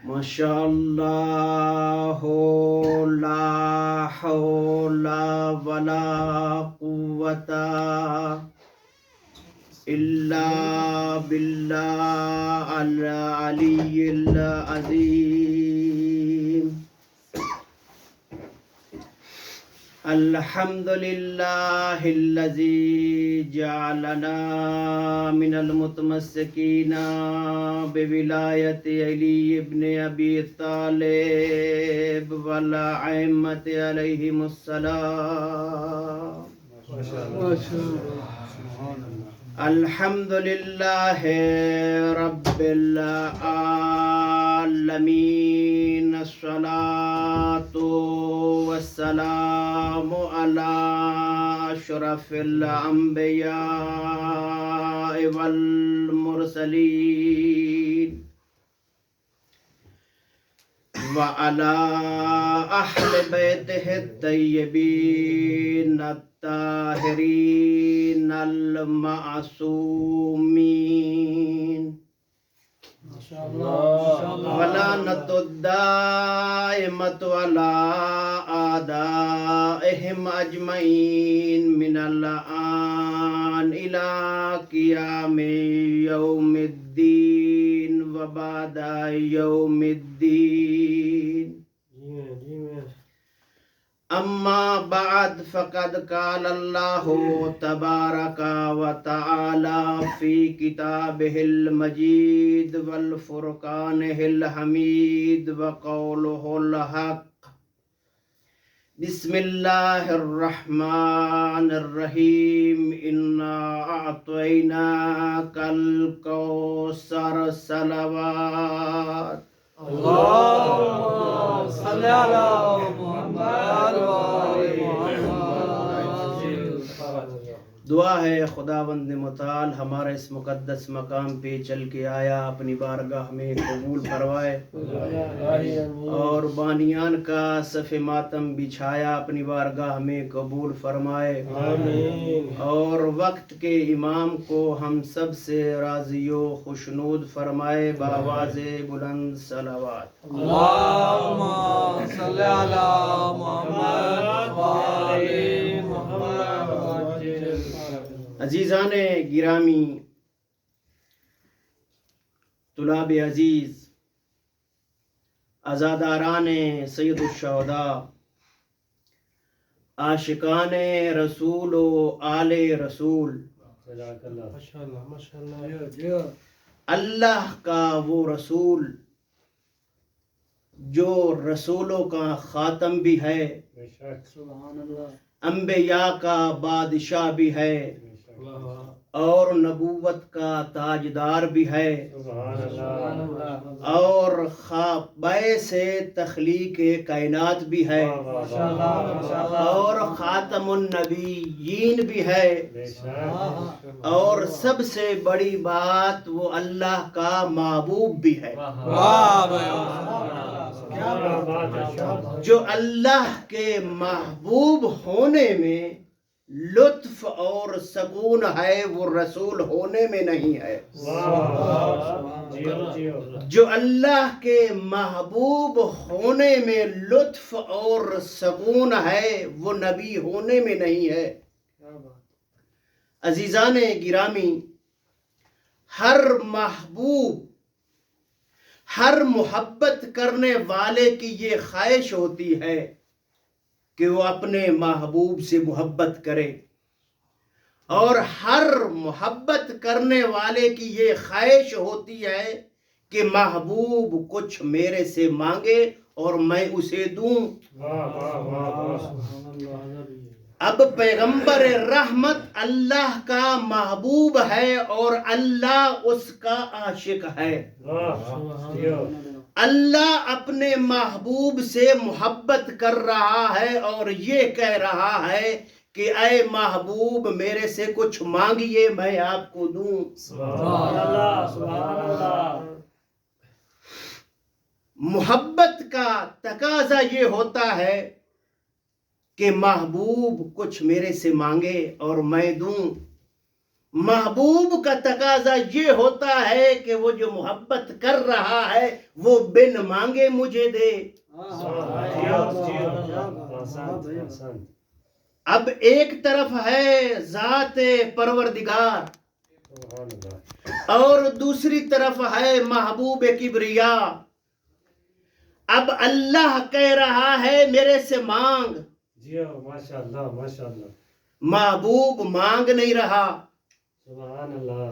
ماشاء اللہ لا حول ولا قوت الا باللہ العلی العظیم. الحمد للہ الذی جعلنا من المتمسکین بولایت علی ابن ابی طالب والائمۃ علیہم السلام. الحمد للہ رب العالمین. الصلاۃ والسلام علی اشرف الانبیاء والمرسلین وعلی اہل بیتہ الطیبین الطاہرین المعصومین. ولعنۃ الدائمۃ علی اعدائہم اجمعین من الآن الی قیام یوم الدین وبعد یوم الدین. اما بعد فقد قال اللہ تبارک و تعالی فی کتابہ المجید والفرقانہ الحمید وقولہ الحق. بسم اللہ الرحمن الرحیم. انا اعطیناک الکوثر. صلوات اللهم صل على محمد وآل محمد. دعا ہے خداوند متعال ہمارے اس مقدس مقام پہ چل کے آیا اپنی بارگاہ میں قبول فرمائے، اور بانیان کا صف ماتم بچھایا اپنی بارگاہ میں قبول فرمائے، اور وقت کے امام کو ہم سب سے راضی و خوشنود فرمائے. بآواز بلند صلوات. اللهم صل على محمد وآل محمد. عزیزان گرامی، طلاب عزیز، عزاداران سید الشہداء، عاشقان رسول و آل رسول، اللہ کا وہ رسول جو رسولوں کا خاتم بھی ہے، انبیاء کا بادشاہ بھی ہے، اور نبوت کا تاجدار بھی ہے، اور باعث تخلیق کائنات بھی ہے، اور خاتم النبیین بھی ہے، اور سب سے بڑی بات وہ اللہ کا محبوب بھی ہے. جو اللہ کے محبوب ہونے میں لطف اور سکون ہے وہ رسول ہونے میں نہیں ہے. جو اللہ کے محبوب ہونے میں لطف اور سکون ہے وہ نبی ہونے میں نہیں ہے. عزیزان گرامی، ہر محبوب، ہر محبت کرنے والے کی یہ خواہش ہوتی ہے کہ وہ اپنے محبوب سے محبت کرے، اور ہر محبت کرنے والے کی یہ خواہش ہوتی ہے کہ محبوب کچھ میرے سے مانگے اور میں اسے دوں. اب پیغمبر رحمت اللہ کا محبوب ہے اور اللہ اس کا عاشق ہے. اللہ اپنے محبوب سے محبت کر رہا ہے اور یہ کہہ رہا ہے کہ اے محبوب میرے سے کچھ مانگیے میں آپ کو دوں. سبحان اللہ، سبحان اللہ. محبت کا تقاضا یہ ہوتا ہے کہ محبوب کچھ میرے سے مانگے اور میں دوں. محبوب کا تقاضا یہ ہوتا ہے کہ وہ جو محبت کر رہا ہے وہ بن مانگے مجھے دے. اب ایک طرف ہے ذات پروردگار اور دوسری طرف ہے محبوب کبریا. اب اللہ کہہ رہا ہے میرے سے مانگ. ماشاءاللہ ماشاءاللہ. محبوب مانگ نہیں رہا. سبحان اللہ.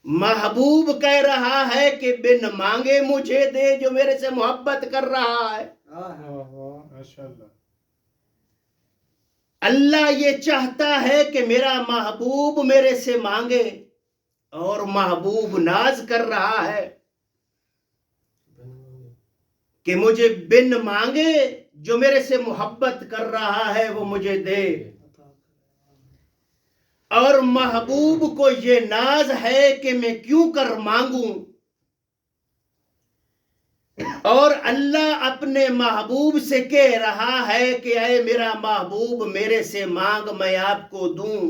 محبوب کہہ رہا ہے کہ بن مانگے مجھے دے جو میرے سے محبت کر رہا ہے. اللہ یہ چاہتا ہے کہ میرا محبوب میرے سے مانگے اور محبوب ناز کر رہا ہے کہ مجھے بن مانگے جو میرے سے محبت کر رہا ہے وہ مجھے دے. اور محبوب کو یہ ناز ہے کہ میں کیوں کر مانگوں. اور اللہ اپنے محبوب سے کہہ رہا ہے کہ اے میرا محبوب میرے سے مانگ میں آپ کو دوں.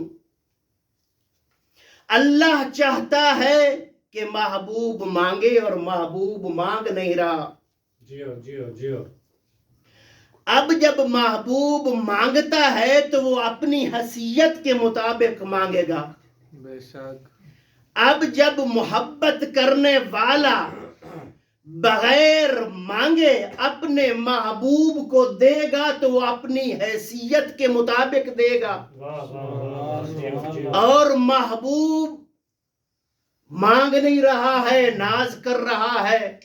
اللہ چاہتا ہے کہ محبوب مانگے اور محبوب مانگ نہیں رہا. جیو. اب جب محبوب مانگتا ہے تو وہ اپنی حیثیت کے مطابق مانگے گا. بے شک. اب جب محبت کرنے والا بغیر مانگے اپنے محبوب کو دے گا تو وہ اپنی حیثیت کے مطابق دے گا. اور محبوب مانگ نہیں رہا ہے ناز کر رہا ہے.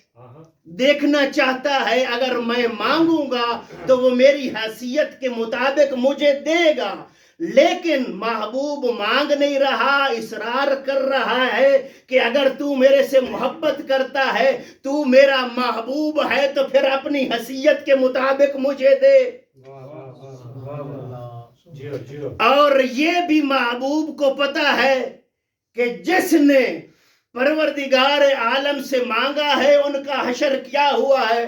دیکھنا چاہتا ہے اگر میں مانگوں گا تو وہ میری حیثیت کے مطابق مجھے دے گا. لیکن محبوب مانگ نہیں رہا اصرار کر رہا ہے کہ اگر تو میرے سے محبت کرتا ہے تو میرا محبوب ہے تو پھر اپنی حیثیت کے مطابق مجھے دے. اور یہ بھی محبوب کو پتا ہے کہ جس نے پروردگار عالم سے مانگا ہے ان کا حشر کیا ہوا ہے.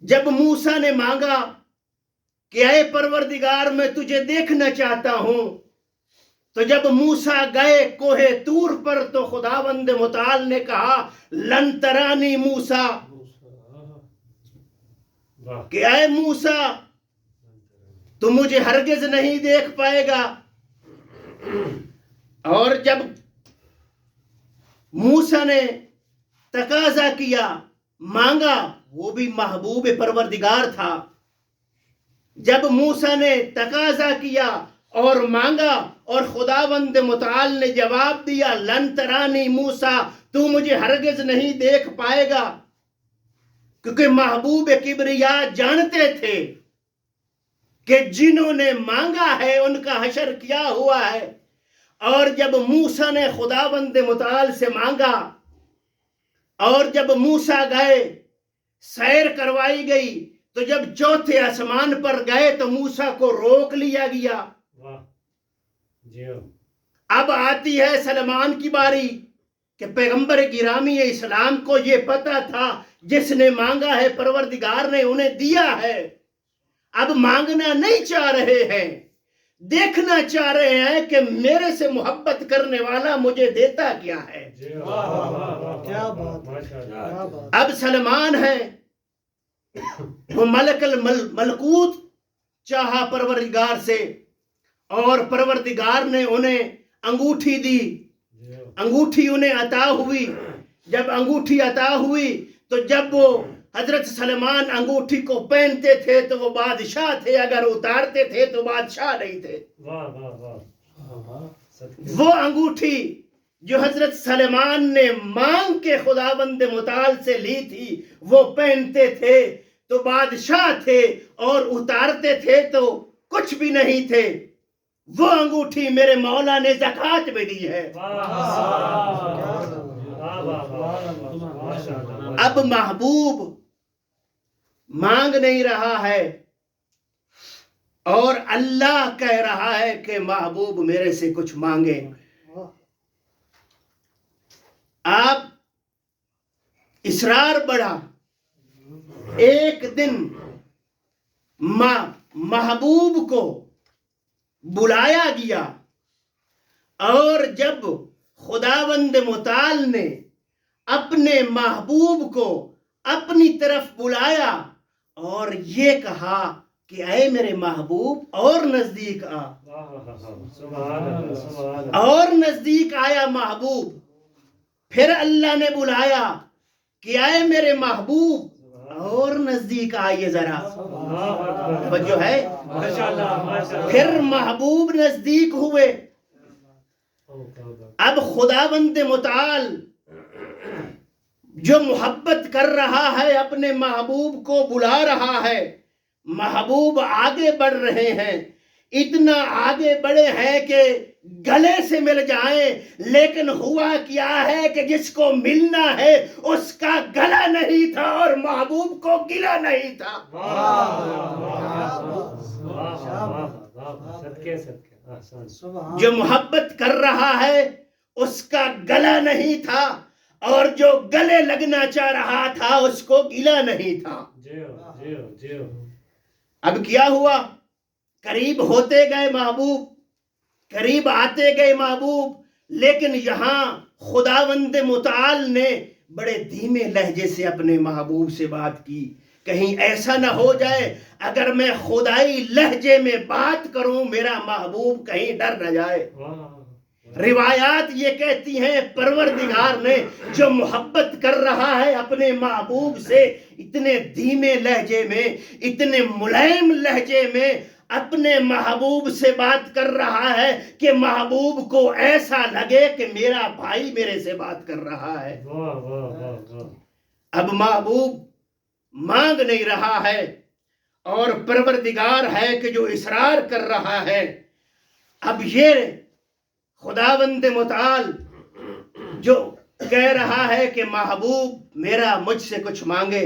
جب موسیٰ نے مانگا کہ اے پروردگار میں تجھے دیکھنا چاہتا ہوں تو جب موسیٰ گئے کوہ طور پر تو خداوند متعال نے کہا لن ترانی موسیٰ کہ اے موسیٰ تو مجھے ہرگز نہیں دیکھ پائے گا. اور جب موسیٰ نے تقاضا کیا مانگا وہ بھی محبوب پروردگار تھا. جب موسیٰ نے تقاضا کیا اور مانگا اور خداوند متعال نے جواب دیا لن ترانی موسیٰ تو مجھے ہرگز نہیں دیکھ پائے گا. کیونکہ محبوب کبریا جانتے تھے کہ جنہوں نے مانگا ہے ان کا حشر کیا ہوا ہے. اور جب موسیٰ نے خداوند متعال سے مانگا اور جب موسیٰ گئے سیر کروائی گئی تو جب چوتھے آسمان پر گئے تو موسیٰ کو روک لیا گیا. اب آتی ہے سلمان کی باری کہ پیغمبر گرامی اسلام کو یہ پتا تھا جس نے مانگا ہے پروردگار نے انہیں دیا ہے. اب مانگنا نہیں چاہ رہے ہیں دیکھنا چاہ رہے ہیں کہ میرے سے محبت کرنے والا مجھے دیتا کیا ہے. اب سلمان ہے وہ ملک الملکوت چاہا پروردگار سے اور پروردگار نے انہیں انگوٹھی دی. انگوٹھی انہیں عطا ہوئی. جب انگوٹھی عطا ہوئی تو جب وہ حضرت سلمان انگوٹھی کو پہنتے تھے تو وہ بادشاہ تھے اگر اتارتے تھے تو بادشاہ نہیں تھے. وہ انگوٹھی جو حضرت سلمان نے مانگ کے خداوند متعال سے لی تھی وہ پہنتے تھے تو بادشاہ تھے اور اتارتے تھے تو کچھ بھی نہیں تھے. وہ انگوٹھی میرے مولا نے زکوٰۃ میں دی ہے. اب محبوب مانگ نہیں رہا ہے اور اللہ کہہ رہا ہے کہ محبوب میرے سے کچھ مانگے. آپ اصرار بڑھا. ایک دن محبوب کو بلایا گیا اور جب خداوند متعال نے اپنے محبوب کو اپنی طرف بلایا اور یہ کہا کہ اے میرے محبوب اور نزدیک آ، سبحان اللہ سبحان اللہ اور نزدیک آیا محبوب. پھر اللہ نے بلایا کہ اے میرے محبوب اور نزدیک آئیے ذرا. توجہ ہے؟ ماشاءاللہ ماشاءاللہ. پھر محبوب نزدیک ہوئے. اب خداوند متعال جو محبت کر رہا ہے اپنے محبوب کو بلا رہا ہے. محبوب آگے بڑھ رہے ہیں، اتنا آگے بڑھے ہیں کہ گلے سے مل جائیں، لیکن ہوا کیا ہے کہ جس کو ملنا ہے اس کا گلا نہیں تھا اور محبوب کو گلا نہیں تھا. صدقے صدقے احسان. جو محبت کر رہا ہے اس کا گلا نہیں تھا اور جو گلے لگنا چاہ رہا تھا اس کو گلا نہیں تھا. جیو جیو جیو. اب کیا ہوا؟ قریب ہوتے گئے محبوب، قریب آتے گئے محبوب، لیکن یہاں خداوند متعال نے بڑے دھیمے لہجے سے اپنے محبوب سے بات کی. کہیں ایسا نہ ہو جائے اگر میں خدائی لہجے میں بات کروں میرا محبوب کہیں ڈر نہ جائے. روایات یہ کہتی ہیں پروردگار نے جو محبت کر رہا ہے اپنے محبوب سے اتنے دھیمے لہجے میں، اتنے ملائم لہجے میں اپنے محبوب سے بات کر رہا ہے کہ محبوب کو ایسا لگے کہ میرا بھائی میرے سے بات کر رہا ہے. اب محبوب مانگ نہیں رہا ہے اور پروردگار ہے کہ جو اصرار کر رہا ہے. اب یہ خداوند متعال جو کہہ رہا ہے کہ محبوب میرا مجھ سے کچھ مانگے،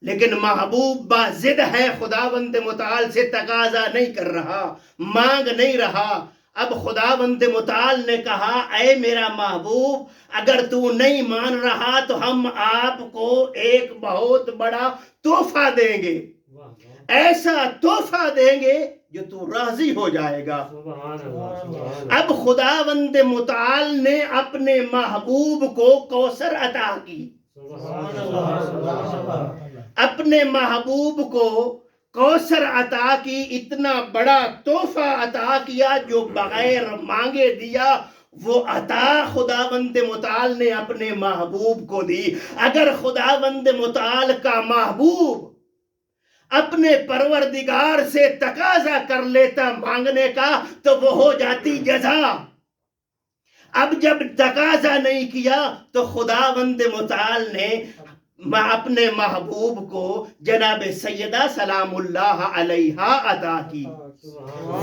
لیکن محبوب باضد ہے، خداوند متعال سے تقاضا نہیں کر رہا، مانگ نہیں رہا. اب خداوند متعال نے کہا اے میرا محبوب اگر تو نہیں مان رہا تو ہم آپ کو ایک بہت بڑا تحفہ دیں گے، ایسا تحفہ دیں گے جو تو راضی ہو جائے گا. اب خداوند متعال نے اپنے محبوب کو کوثر عطا کی. اپنے محبوب کو کوثر عطا کی، اتنا بڑا تحفہ عطا کیا جو بغیر مانگے دیا. وہ عطا خداوند متعال نے اپنے محبوب کو دی. اگر خداوند متعال کا محبوب اپنے پروردگار سے تقاضا کر لیتا مانگنے کا تو وہ ہو جاتی جزا. اب جب تقاضا نہیں کیا تو خداوند متعال نے اپنے محبوب کو جناب سیدہ سلام اللہ علیہا عطا کی.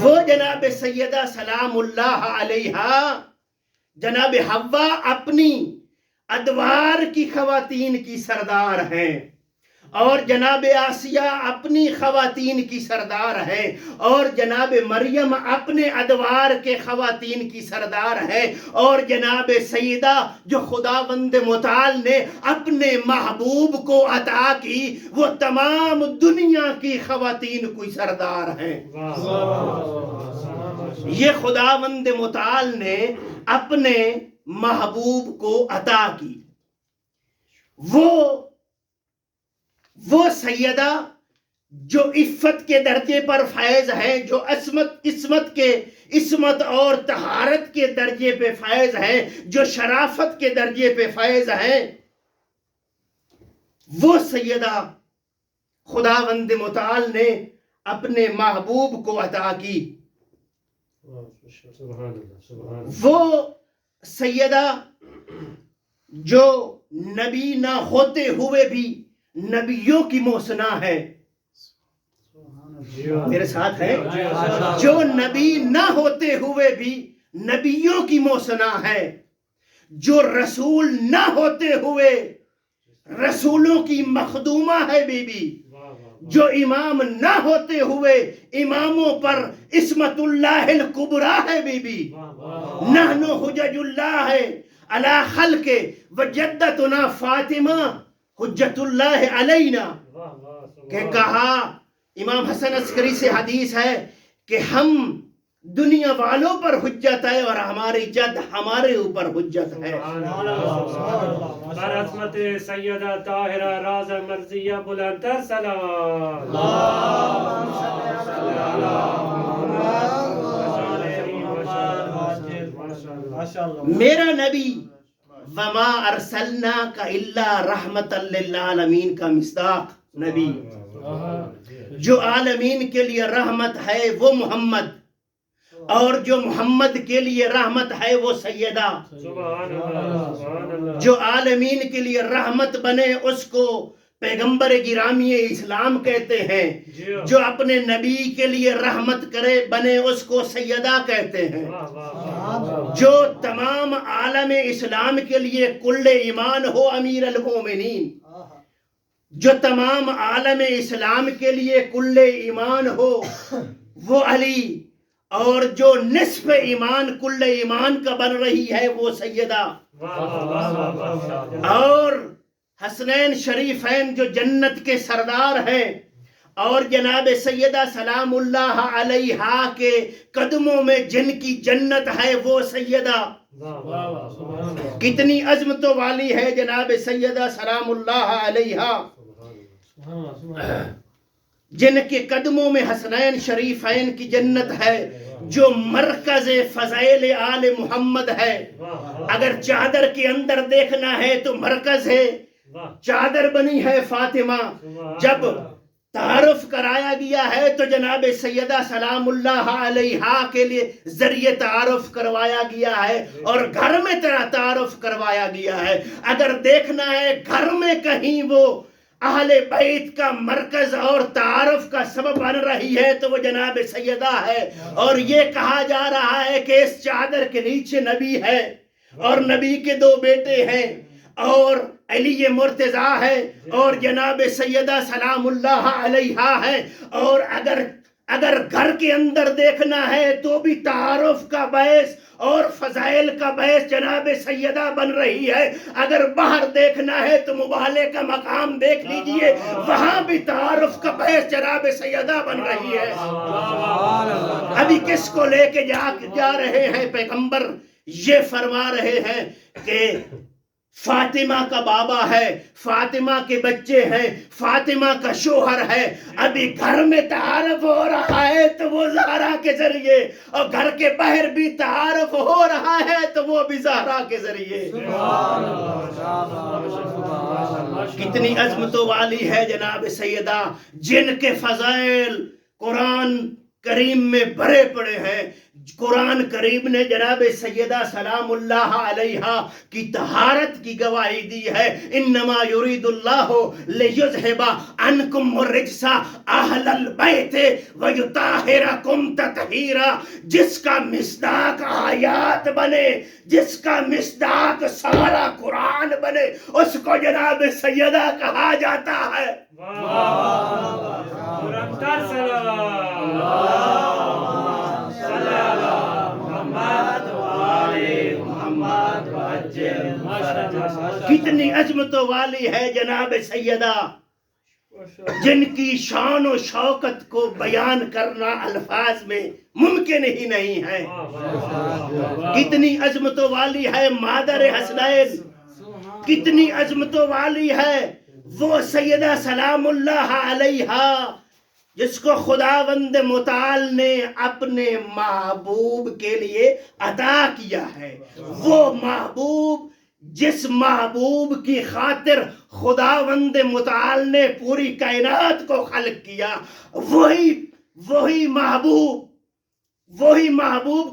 وہ جناب سیدہ سلام اللہ علیہا جناب حوا اپنی ادوار کی خواتین کی سردار ہیں اور جناب آسیہ اپنی خواتین کی سردار ہے اور جناب مریم اپنے ادوار کے خواتین کی سردار ہے اور جناب سیدہ جو خداوند متعال نے اپنے محبوب کو عطا کی وہ تمام دنیا کی خواتین کی سردار ہیں. یہ خداوند متعال نے اپنے محبوب کو عطا کی. وہ سیدہ جو عفت کے درجے پر فائز ہیں، جو عصمت اور طہارت کے درجے پہ فائز ہیں، جو شرافت کے درجے پہ فائز ہیں، وہ سیدہ خداوند متعال نے اپنے محبوب کو عطا کی. وہ سیدہ جو نبی نہ ہوتے ہوئے بھی نبیوں کی محسنہ ہے. میرے ساتھ ہے؟ جو نبی نہ ہوتے ہوئے بھی نبیوں کی محسنہ ہے، جو رسول نہ ہوتے ہوئے رسولوں کی مخدومہ ہے بی بی، جو امام نہ ہوتے ہوئے اماموں پر عصمت اللہ الکبریٰ ہے بی بی. نحن حجج اللہ علی خلق وجدتنا فاطمہ حجت اللہ علینا. کہ کہا امام حسن عسکری سے حدیث ہے کہ ہم دنیا والوں پر حجت ہے اور ہماری جد ہمارے اوپر حجت ہے. برحمت سیدہ طاہرہ رازہ مرضیہ بلندر سلام. میرا نبی وما ارسلناک الا رحمت للعالمین کا مصداق نبی جو عالمین کے لیے رحمت ہے وہ محمد، اور جو محمد کے لیے رحمت ہے وہ سیدہ. سبحان اللہ سبحان اللہ. جو عالمین کے لیے رحمت بنے اس کو پیغمبر گرامی اسلام کہتے ہیں. جو اپنے نبی کے لیے رحمت کرے بنے اس کو سیدہ کہتے ہیں. جو تمام عالم اسلام کے لیے کل ایمان ہو امیر المومنین. جو تمام عالم اسلام کے لیے کل ایمان ہو وہ علی، اور جو نصف ایمان کل ایمان کا بن رہی ہے وہ سیدہ. اور حسنین شریفین جو جنت کے سردار ہیں، اور جناب سیدہ سلام اللہ علیہا کے قدموں میں جن کی جنت ہے وہ سیدہ. کتنی عظمتوں والی ہے جناب سیدہ سلام اللہ علیہا، جن کے قدموں میں حسنین شریفین کی جنت ہے، جو مرکز فضائل آل محمد ہے. اگر چادر کے اندر دیکھنا ہے تو مرکز ہے، چادر بنی ہے فاطمہ. جب تعارف کرایا گیا ہے تو جناب سیدہ سلام اللہ علیہا کے لیے ذریعہ تعارف کروایا گیا ہے، اور گھر میں تعارف کروایا گیا ہے. اگر دیکھنا ہے گھر میں کہیں وہ اہل بیت کا مرکز اور تعارف کا سبب بن رہی ہے تو وہ جناب سیدہ ہے. اور یہ کہا جا رہا ہے کہ اس چادر کے نیچے نبی ہے، اور نبی کے دو بیٹے ہیں، اور علی مرتضیٰ ہے، اور جناب سیدہ سلام اللہ علیہا ہے. اور اگر گھر کے اندر دیکھنا ہے تو بھی تعارف کا باعث اور فضائل کا باعث جناب سیدہ بن رہی ہے. اگر باہر دیکھنا ہے تو مبالے کا مقام دیکھ لیجئے، وہاں بھی تعارف کا باعث جناب سیدہ بن رہی ہے. ابھی کس کو لے کے جا رہے ہیں پیغمبر؟ یہ فرما رہے ہیں کہ فاطمہ کا بابا ہے، فاطمہ کے بچے ہیں، فاطمہ کا شوہر ہے. ابھی گھر میں تعارف ہو رہا ہے تو وہ زہرا کے ذریعے، اور گھر کے باہر بھی تعارف ہو رہا ہے تو وہ بھی زہرا کے ذریعے. کتنی عظمتوں والی ہے جناب سیدہ، جن کے فضائل قرآن کریم میں بھرے پڑے ہیں. قرآن کریم نے جناب سیدہ سلام اللہ علیہا کی طہارت کی گواہی دی ہے. انما یرید اللہ لیذھب عنکم الرجس اہل البیت ویطہرکم تطہیرا. جس کا مصداق آیات بنے، جس کا مصداق سارا قرآن بنے، اس کو جناب سیدہ کہا جاتا ہے. کتنی عظمتوں والی ہے جناب سیدہ، جن کی شان و شوکت کو بیان کرنا الفاظ میں ممکن ہی نہیں ہے. کتنی عظمتوں والی ہے مادر حسنین، کتنی عظمتوں والی ہے وہ سیدہ سلام اللہ علیہا، جس کو خداوند متعال نے اپنے محبوب کے لیے عطا کیا ہے. وہ محبوب، جس محبوب کی خاطر خداوند متعال نے پوری کائنات کو خلق کیا، وہی محبوب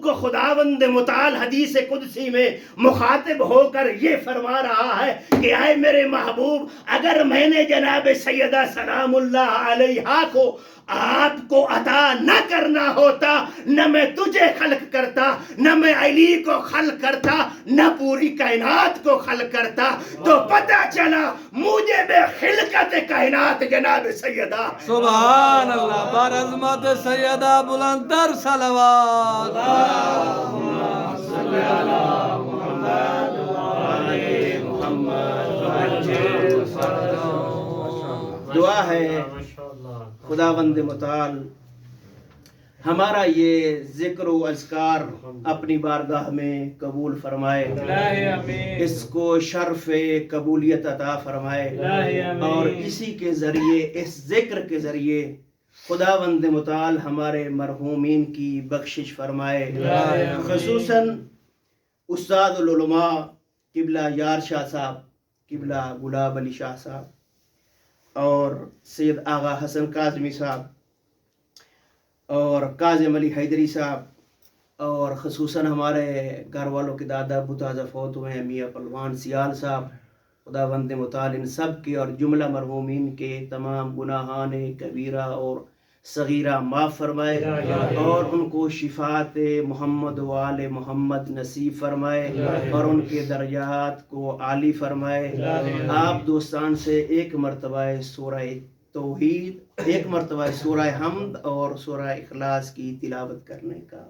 کو خداوند متعال حدیث قدسی میں مخاطب ہو کر یہ فرما رہا ہے کہ اے میرے محبوب، اگر میں نے جناب سیدہ سلام اللہ علیہا کو آپ کو عطا نہ کرنا ہوتا، نہ میں تجھے خلق کرتا، نہ میں علی کو خلق کرتا، نہ پوری کائنات کو خلق کرتا. تو پتہ چلا مجھے بے خلقت کائنات جناب سیدہ. سبحان اللہ، بر عظمت سیدہ بلندر صلوات. دعا ہے خداوند متعال ہمارا یہ ذکر و اذکار اپنی بارگاہ میں قبول فرمائے، اس کو شرف قبولیت عطا فرمائے، اور اسی کے ذریعے، اس ذکر کے ذریعے خداوند متعال ہمارے مرحومین کی بخشش فرمائے، خصوصاً استاد العلماء قبلہ یار شاہ صاحب، قبلہ گلاب علی شاہ صاحب، اور سید آغا حسن کاظمی صاحب، اور کاظم علی حیدری صاحب، اور خصوصاً ہمارے گھر والوں کے دادا ابو تازہ فوت ہوئے ہیں میاں پلوان سیال صاحب، خداوند متعال ان سب کے اور جملہ مرحومین کے تمام گناہان کبیرہ اور صغیرہ معاف فرمائے، اور ان کو شفاعت محمد و آل محمد نصیب فرمائے، اور ان کے درجات کو عالی فرمائے۔ آپ دوستان سے ایک مرتبہ سورہ توحید، ایک مرتبہ سورہ حمد اور سورہ اخلاص کی تلاوت کرنے کا